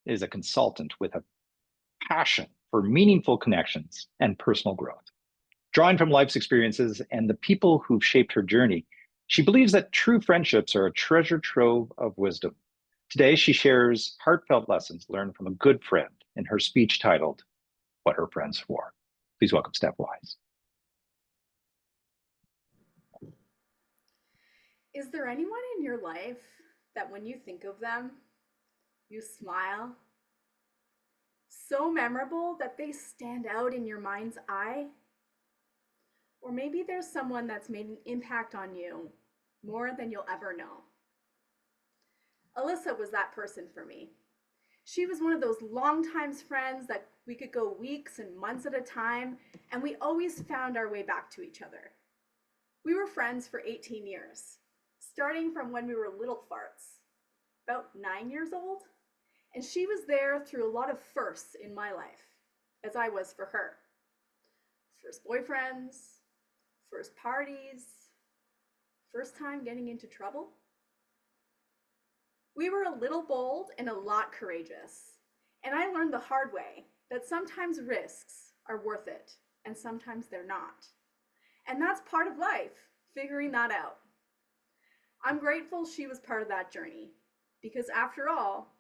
is a consultant with a passion for meaningful connections and personal growth. Drawing from life's experiences and the people who've shaped her journey, she believes that true friendships are a treasure trove of wisdom. Today, she shares heartfelt lessons learned from a good friend in her speech titled, What Her Friends For. Please welcome Steph Wise. Is there anyone in your life that when you think of them, you smile? So memorable that they stand out in your mind's eye? Or maybe there's someone that's made an impact on you more than you'll ever know. Alyssa was that person for me. She was one of those longtime friends that we could go weeks and months at a time, and we always found our way back to each other. We were friends for 18 years, starting from when we were little farts, about 9 years old. And she was there through a lot of firsts in my life, as I was for her. First boyfriends, first parties, first time getting into trouble. We were a little bold and a lot courageous. And I learned the hard way that sometimes risks are worth it and sometimes they're not. And that's part of life, figuring that out. I'm grateful she was part of that journey because after all,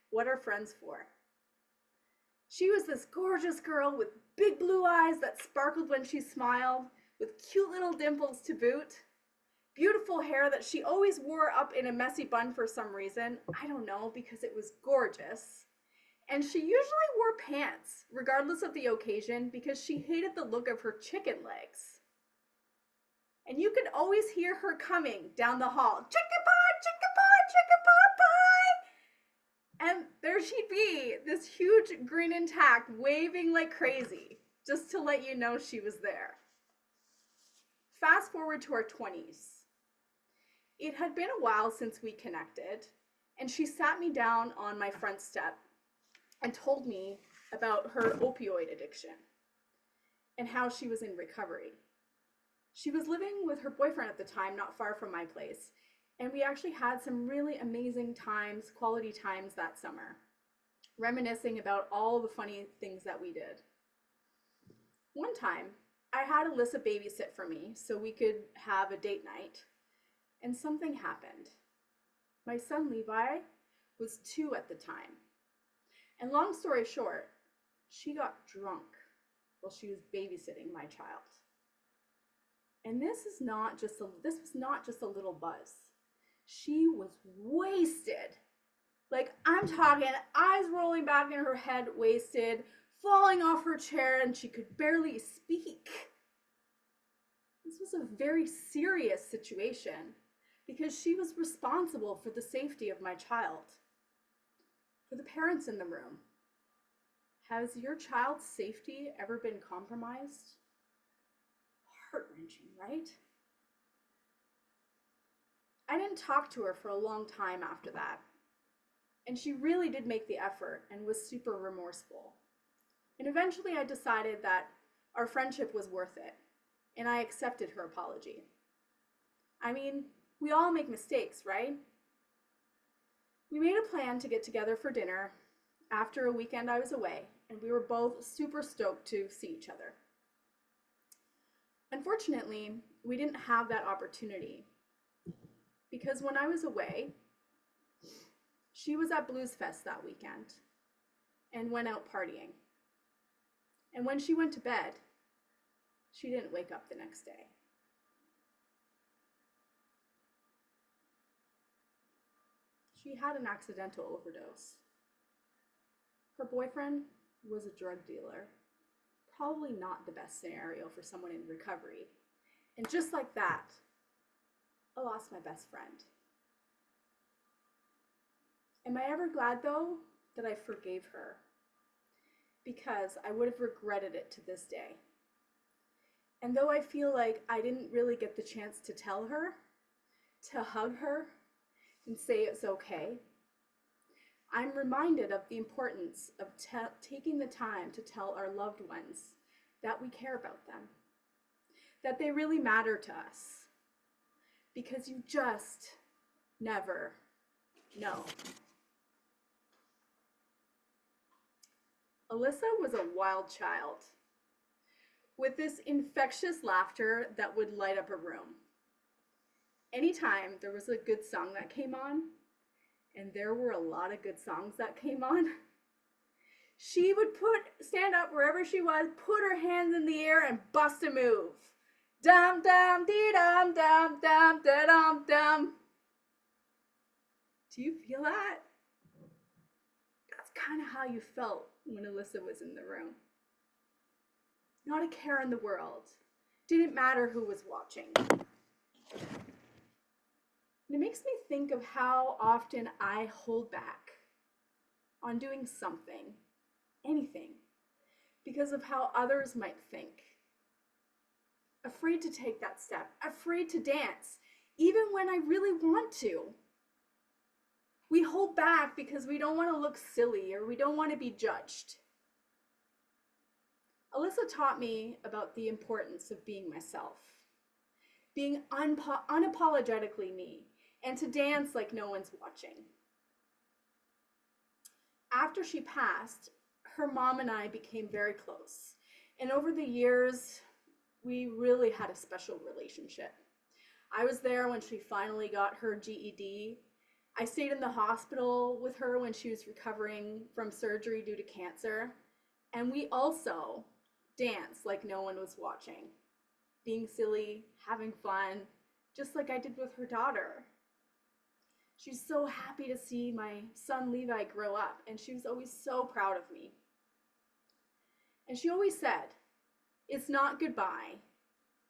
what are friends for? She was this gorgeous girl with big blue eyes that sparkled when she smiled, with cute little dimples to boot. Beautiful hair that she always wore up in a messy bun for some reason. I don't know, because it was gorgeous. And she usually wore pants, regardless of the occasion, because she hated the look of her chicken legs. And you could always hear her coming down the hall. Chicken pie, chicken pie, chicken pie pie. And there she'd be, this huge grin intact, waving like crazy, just to let you know she was there. Fast forward to our 20s. It had been a while since we connected, and she sat me down on my front step and told me about her opioid addiction and how she was in recovery. She was living with her boyfriend at the time, not far from my place, and we actually had some really amazing times, quality times that summer, reminiscing about all the funny things that we did. One time, I had Alyssa babysit for me so we could have a date night, and something happened. My son Levi was 2 at the time, and long story short, she got drunk while she was babysitting my child. And this was not just a little buzz. She was wasted. Like, I'm talking, eyes rolling back in her head, wasted, falling off her chair, and she could barely speak. This was a very serious situation because she was responsible for the safety of my child. For the parents in the room, has your child's safety ever been compromised? Heart-wrenching, right? I didn't talk to her for a long time after that. And she really did make the effort and was super remorseful. And eventually I decided that our friendship was worth it, and I accepted her apology. I mean, we all make mistakes, right? We made a plan to get together for dinner after a weekend I was away, and we were both super stoked to see each other. Unfortunately, we didn't have that opportunity because when I was away, she was at Blues Fest that weekend and went out partying. And when she went to bed, she didn't wake up the next day. She had an accidental overdose. Her boyfriend was a drug dealer. Probably not the best scenario for someone in recovery. And just like that, I lost my best friend. Am I ever glad, though, that I forgave her? Because I would have regretted it to this day. And though I feel like I didn't really get the chance to tell her, to hug her, and say it's okay, I'm reminded of the importance of taking the time to tell our loved ones that we care about them, that they really matter to us, because you just never know. Alyssa was a wild child with this infectious laughter that would light up a room. Anytime there was a good song that came on, and there were a lot of good songs that came on, she would stand up wherever she was, put her hands in the air, and bust a move. Dum dum dee dum dum dum da dum dum. Do you feel that? That's kind of how you felt when Alyssa was in the room. Not a care in the world. Didn't matter who was watching. And it makes me think of how often I hold back on doing something, anything, because of how others might think. Afraid to take that step, afraid to dance, even when I really want to. We hold back because we don't want to look silly or we don't want to be judged. Alyssa taught me about the importance of being myself, being unapologetically me, and to dance like no one's watching. After she passed, her mom and I became very close. And over the years, we really had a special relationship. I was there when she finally got her GED. I stayed in the hospital with her when she was recovering from surgery due to cancer. And we also danced like no one was watching, being silly, having fun, just like I did with her daughter. She's so happy to see my son Levi grow up, and she was always so proud of me. And she always said, it's not goodbye,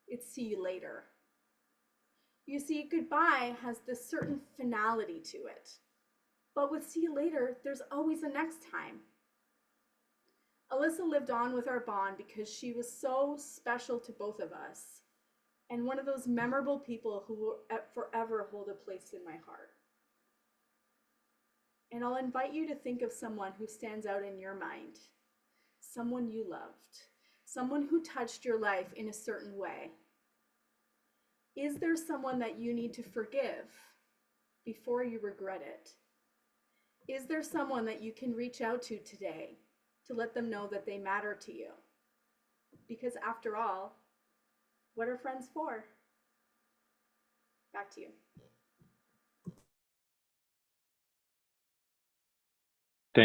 it's see you later. You see, goodbye has this certain finality to it. But with see you later, there's always a next time. Alyssa lived on with our bond because she was so special to both of us, and one of those memorable people who will forever hold a place in my heart. And I'll invite you to think of someone who stands out in your mind, someone you loved, someone who touched your life in a certain way. Is there someone that you need to forgive before you regret it? Is there someone that you can reach out to today to let them know that they matter to you? Because after all, what are friends for? Back to you.